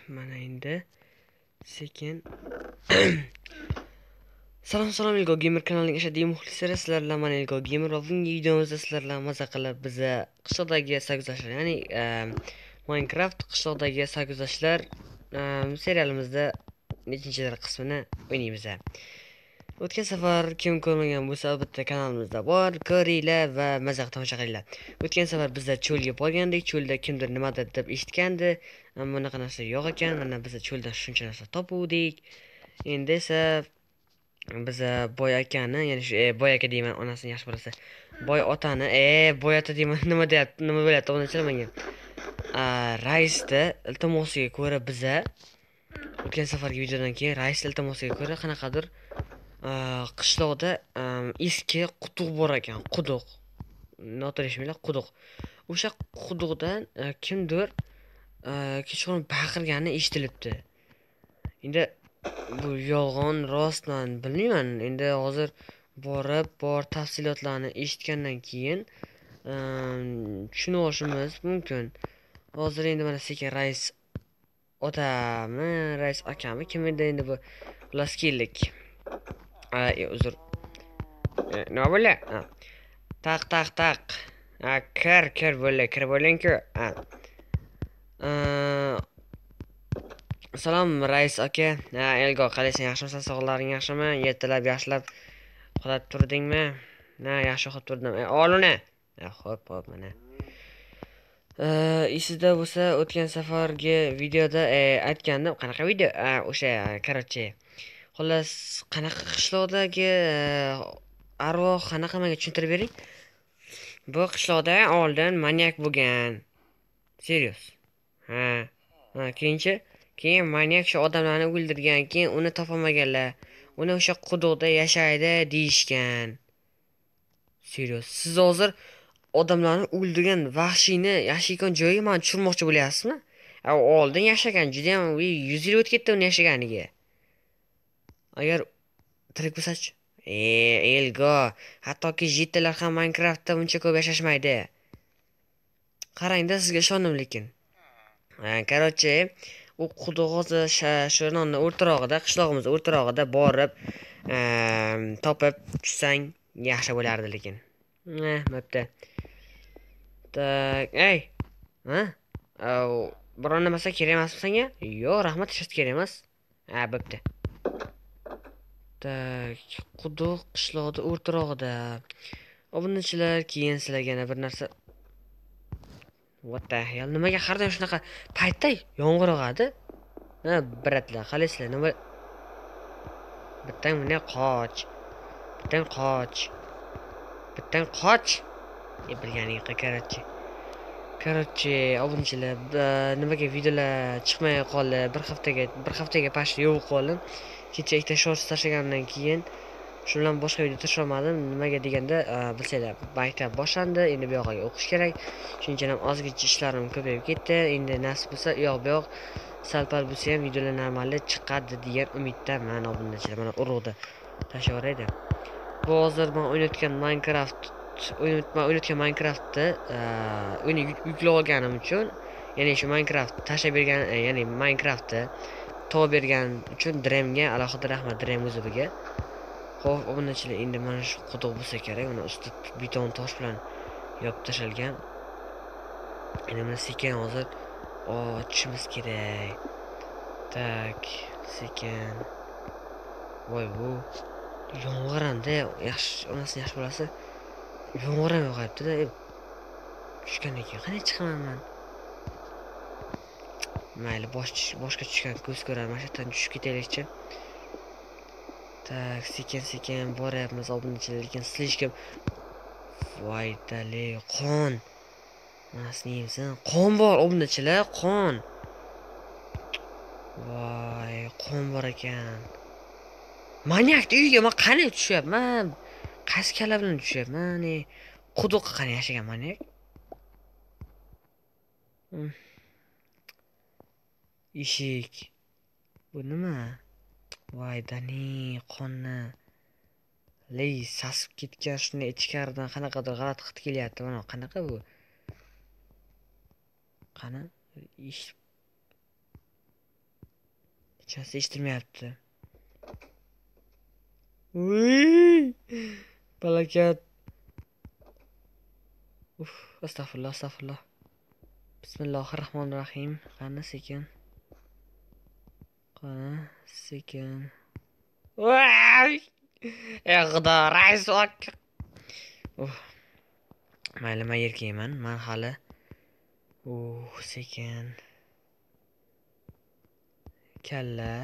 Mana endi sekin Salom Ilgo Gamer kanalining ashaddiy muxlislari, sizlar bilan mana Ilgo Gamer va bugungi videomizda sizlar bilan maza qilib biza qishloqdagi sarguzashtlar, ya'ni Minecraft qishloqdagi sarguzashtlar serialimizda nechinchidir qismini o'ynaymiz. O'tgan safar kim ko'rmagan bo'lsa, albatta kanalimizda bor, ko'ringlar va maza tomosha qilinglar. O'tgan safar bizlar cho'lga borgandik, cho'lda kimdir nimadir deb eshitgandi, ammo unaqa narsa yo'q ekan. Mana biz cho'ldan shuncha narsa topuvdik. Endi esa biz boy akani, ya'ni shu boy aka deyman, onasini yaxshi bo'lsa. Boy otani, boy ota deyman, nima deyapti, nima bo'lyapti, onachilar menga. Raisni iltimosiga ko'ra biza o'tgan safargi videodan keyin rais iltimosiga ko'ra qanaqadir qishloqda eski quduq bor ekan. Quduq. Noto'g'ri quduq. O'sha quduqdan kimdir kechqurun baqirgani eshitilibdi. Endi bu yolg'on rostdan bilmayman. Endi hozir bor tafsilotlarni eshitgandan keyin tushunib olishimiz mumkin. Hozir endi mana sekin rais otami, rais akami kim edi endi bu laskillik. Uzr. Nima bo'la? Taq. Kir bo'ling-ku. Salom rais aka. Elgo, qalaysan, yaxshimisan? Sog'laring yaxshimi? Ertalab yaxshilab uxlab turdingmi? Yaxshi uxlab turdim. Ol uni. Xo'p, mana. Esingizda bo'lsa, o'tgan safargi videoda aytgandim. Qanaqa video? O'sha, короче. Xullas, qanaqa qishloqdagi arvoh qanaqa menga tushuntirib bering. Bu qishloqda oldin manyak bo'lgan. Serios. Keyin manyak shu odamlarni o'ldirgan, keyin uni topolmaganlar. Uni o'sha quduqda yashaydi deyishgan. Serios. Siz hozir odamlarni o'ldirgan vahshiyni yashayotgan joyiga meni tushirmoqchi bo'lyapsizmi? Oldin yashagan, juda ham 100 yil o'tib ketdi uni yashaganiga. Agar tirik bo'lsa-chi? Elgo, hattoki jittilar ham Minecraftda buncha ko'p yashashmaydi. Qarang-da, sizga ishondim lekin. Короче, u quduq hozir shu nonni o'rtirog'ida, qishlog'imiz o'rtirog'ida borib topib tushsang yaxshi bo'lardi lekin. Bo'pti. Tak, biron narsa kerak emasmi senga? Yo'q, rahmat, hech kerak emas. Bo'pti. Tak, quduq qishloqda o'rtirog'ida. Obunachilar, keyin sizlarga yana bir narsa. What the hell? Nimaga har doim shunaqa paytda yomg'ir yog'adi? Bratlar, qalaysizlar, nima? Bittang bunday qoch. Bittang qoch. Bilganingiz короче, obunachilar, nimaga videolar chiqmay qoldi? Bir haftaga pashli yo'q qoldim. Kecha ikkita shorts tashlagandan keyin shu bilan boshqa video tashlay olmadim. Nimaga deganda, bilsanglar, maktab boshlandi, endi bu yoqqa o'qish kerak. Shuning uchun ham ozgina ishlarim ko'payib ketdi. Endi nasib bo'lsa, u yoq sal-pal bo'lsa ham videolar normalda chiqadi degan umiddaman, obunachilar. Mana urug'da tashlayveraydi. Bu hozir men o'ynayotgan Minecraftni o'yini yuklab olganim uchun, ya'ni shu Minecraft tashlab bergan, ya'ni Minecraftni topib bergan uchun Dreamga alohida rahmat, Dream o'ziga. Xo'p, obunachilar, endi mana shu quduq bo'lsa kerak, uni usti beton tosh bilan yopib tashalgan. Endi mana sekin hozir ochishimiz kerak. Tak, sekin. Voy, bu yomg'ir hamda yaxshi, onasini yaxshi bo'lasa. Yomg'ir ham yog'yapti-da. Tushgandan keyin qanday chiqaman men? Mayli, boshqa tushgan ko'z ko'rar, mana shu yerdan tushib ketaylikchi. Tak, sekin boryapmiz, obunachilar, lekin slishkam. Voy, dali, qon. Nasni yemsan? Qon bor, obunachilar, qon. Voy, qon bor ekan. Manyakni uyiga men qanday tushyapman? Qaysi kalla bilan tushyapman? Quduqqa qanday yashagan manyak? Eshik. Bu nima? Voy, dani, qonni. Sasib ketgan, shuni ichkaridan qanaqadir g'alati hid kelyapti. Mana qanaqa bu? Qani? Hech narsa eshitmayapti. Uy! Balakat. Astagfirullah, astagfirullah. Bismillahirrohmanirrohim. Qani sekin. Qani sekin. Voy! Ey xudo, rais aka. Mayli, men erkakman. Men hali sekin. Kalla.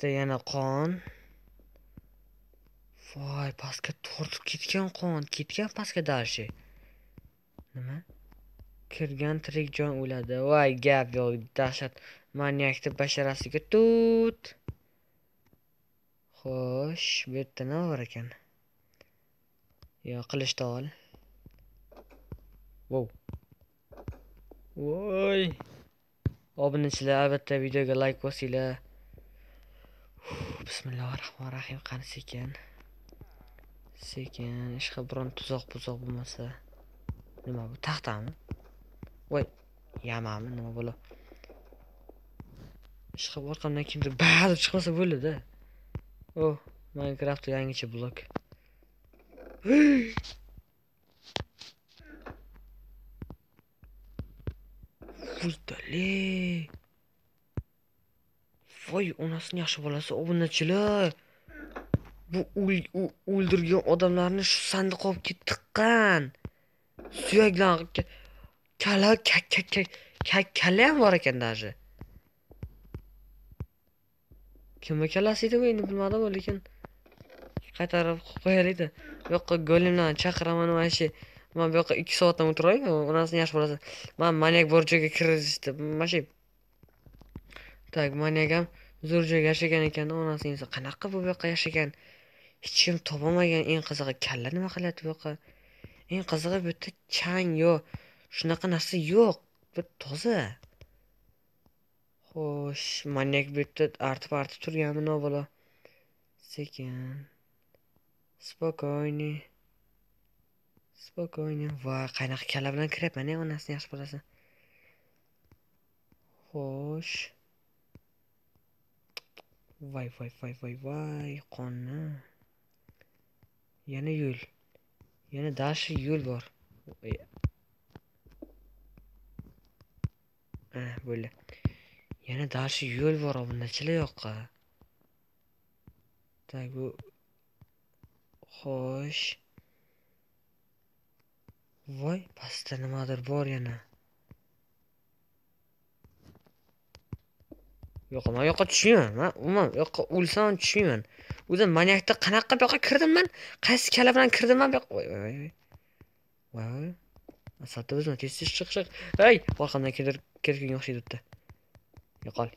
Yana qon. Voy, pastga tortib ketgan qon. Ketgan pastga dashi. Nima? Kirgan tirik jon o'ladi. Voy, gap yo'q, dahshat. Manyakni basharasiga tut. Xo'sh, bu yerda nima bor ekan? Yo, qilichni ol. Wow. Voy. Obunachilar, albatta videoga like bosinglar. Bismillahirrohmanirrohim. Qani sekin. Sekin, ishqa biron tuzoq bo'lmasa. Nima bu? Taxtami? Voy, yamami nima bo'la? Ishqa orqamdan kimdir ba'zi chiqmasa bo'ladi. Minecraft yangicha blok. Fuzdali. Voy, onasini yaxshi bolasi, obunachilar. Bu o'ldirgan odamlarni shu sandiqqa olib tiqqan. Suyaklarni kalla ham bor ekan даже. Kimga kallasi edi bu, endi bilmadim, lekin qaytarib qo'yaylik-da. Bu yoqqa golemlarni chaqiraman va shu men bu yoqqa 2 soatdan o'tiray, onasini yaxshi bolasi. Men manyak bor joyga kirishdi. Mana tak, manyak ham zo'r joyga yashagan ekan, onasini esa qanaqa bu yoqqa yashagan? Hech kim topolmagan. Eng qizig'i, kalla nima qilyapti bu yoqqa? Eng qizig'i, bu yerda chang yo'q. Shunaqa narsa yo'q. Bu toza. Xo'sh, manyak bu yerda artib turganmi, no bola? Sekin. Spokojniy. Va, qanaqa kalla bilan kiryapman, onasini yaxshi bolasi. Xo'sh. Voy, qonni. Yana yo'l. Yana dashi yo'l bor. Bo'ldi. Yana dashi yo'l bor obunachilar yoqqa. Tak, bu xo'sh. Voy, pastda nimadir bor yana. Yo'q, men yoqqa tushmayman. Men umuman yoqqa o'lsam tushmayman. O'zim manyakda qanaqa bu yoqqa kirdim men? Qaysi kalla bilan kirdim men bu yoqqa? Voy. Asatda o'zim tez chiq. Hey, orqamdan kelgan o'xshaydi bitta. Yo'qol.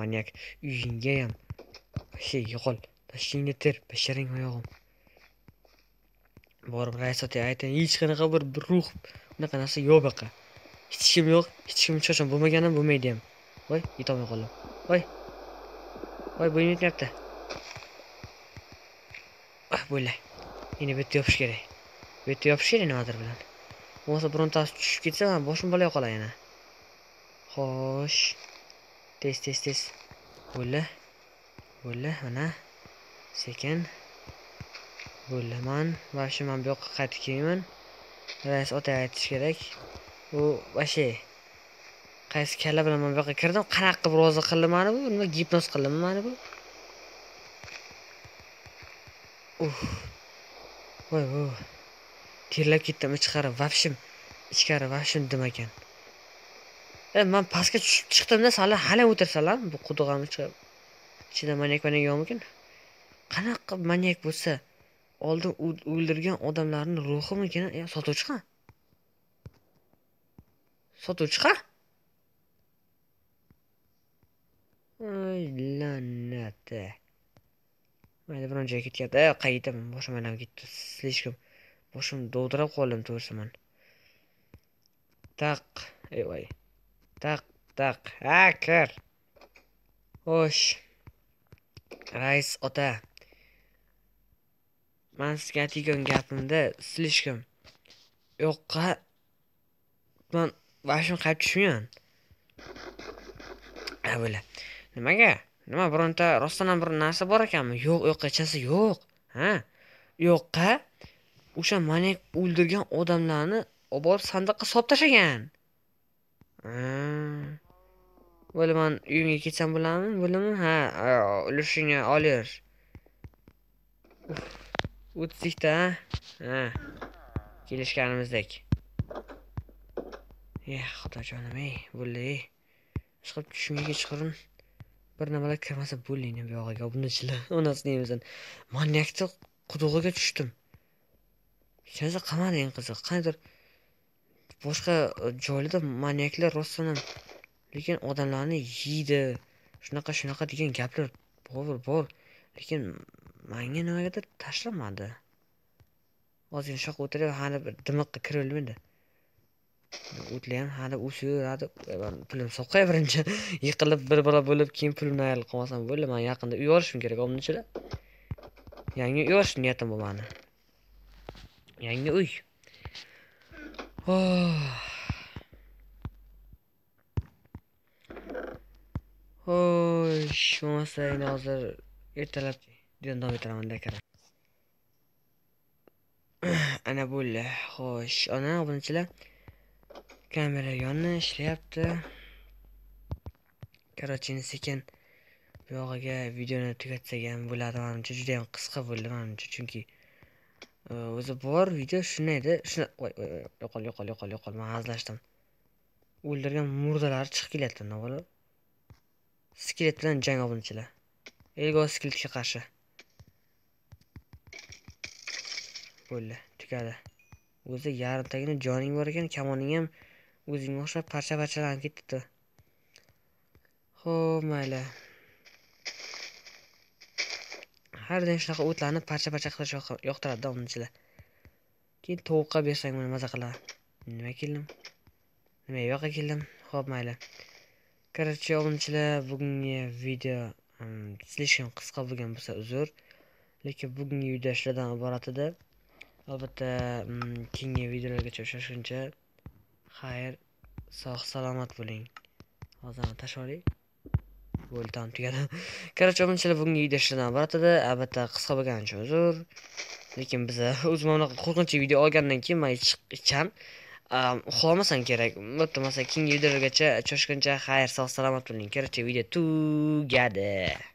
Manyak uyingga ham. Yo'qol. Tashingni ter, basharing oyog'im. Borib rais ota ayting, hech qanaqa bir ruh unaqa narsa yo'q bu yoqqa. Hech kim yo'q, hech kim cho'chon bo'lmaganim bo'lmaydi ham. Voy, yetolmay qoldim. Voy, bo'yim yetmayapti. Bo'ldi. Endi bu yerda yopish kerak. Nimadir bilan. Bo'lmasa birontasi tushib ketsa, men boshim baloga qolay yana. Xo'sh. Tez. Bo'ldi, mana. Sekin. Bo'ldi, men bu yoqqa qaytib kelmayman. Rais ota aytish kerak. U qaysi kalla bilan men bu yoqqa kirdim? Qanaqa bir roza qildi meni bu? Nima gipnoz qildimi meni bu? Voy. Terlab ketdim ichkari vashim dim ekan. Men pastga tushib chiqdimda, hali o'tirsalar, bu quduqam chiqib. Ichida manyak yo'qmikin? Qanaqa manyak bo'lsa, oldin o'ldirgan odamlarning ruhimikin? Sotuvchi? Ay, la'nati. Mayli, biron joyga ketyapti. Qaytaman, boshim aylanib ketdi. Slishkim. Boshim dovdirab qoldim, to'g'risi. Taq. Voy. Taq. Kir. Xo'sh. Rais ota. Men sizga aytgan gapimda slishkim. Yo'qqa men vashim qaytib tushmayman. Böyle. Nimaga? Nima bironta rostdan ham bir narsa bor ekanmi? Yo'q, yo'qchasi yo'q. Ha? Yo'qqa o'sha maniak o'ldirgan odamlarni olib borib sandiqqa solib tashlagan. Ha. Bo'ldi, men uyimga ketsam bo'ladimi? Bo'ladimi? Ha, ulushingni olir. O'tdik-da. Ha. Kelishganimizdek. Xudojonim, bo'ldi. Chiqib tushimga kechqurun bir nimalar kirmasa bo'ldi bu yog'iga. Bundachilar onasini yemizdan. Maniakni qudug'iga tushdim. Hech qamadi eng qiziq. Qanday boshqa joylarda maniaklar rostdan ham lekin odamlarni yeydi. Shunaqa degan gaplar bor. Lekin menga nimagadir tashlamadi. Ozgina shoq o'tirib, hali bir dimiqqa kirilmadi. O'tlar ham hali o'siradi. Pulim soqay birinchi yiqilib bir balo bo'lib, keyin pulimni ayirib qolmasam bo'ldi. Men yaqinda uy olishim kerak, omnichilar. Yangi uy olish niyatim bor meni. Yangi uy. Bo'lmasa endi hozir ertalab davom etiraman lekin. Ana bo'ldi. Xo'sh, ana obunachilar. Kamera yonni ishlayapti. Короче, sekin bu yog'iga videoni tugatsak ham bo'ladi menimcha. Juda ham qisqa bo'ldi menimcha, chunki o'zi bor video shunday edi. Shuni yo'qol, men hazillashdim. O'ldirgan murdalari chiqib kelyapti, nima bo'ladi? Skelet bilan jang obunachilar. Elgo skeletga qarshi. Bo'ldi, tugadi. O'zi yarimtagina joning bor ekan, kamoning ham o'zingga o'xshab parcha-parchalanib ketdi. Xo'p, mayli. Har doim shunaqa o'tlarni parcha-parcha qilish yoqtiradi obunachilar. Keyin tovuqqa bersang buni maza qiladi. Nima keldim? Nima yo'qqa keldim? Xo'p, mayli. Короче, obunachilar, bugungi video slishim qisqa bo'lgan bo'lsa uzr. Lekin bugungi video shulardan iborat edi. Albatta, keyingi videolargacha uchrashguncha xayr, sog' salomat bo'ling. Hozir tashvoriy bo'ldi, tugadi. Короче, obunachilar, bugungi video shulardan iborat edi. Albatta, qisqa bo'lgani uchun uzr. Lekin biz o'zim bunaqa qo'rqinchli video olgandan keyin men icham. Uxlamasam kerak. Bo'lmasa keyingi videolargacha uchrashguncha xayr, sog' salomat bo'ling. Короче, video tugadi.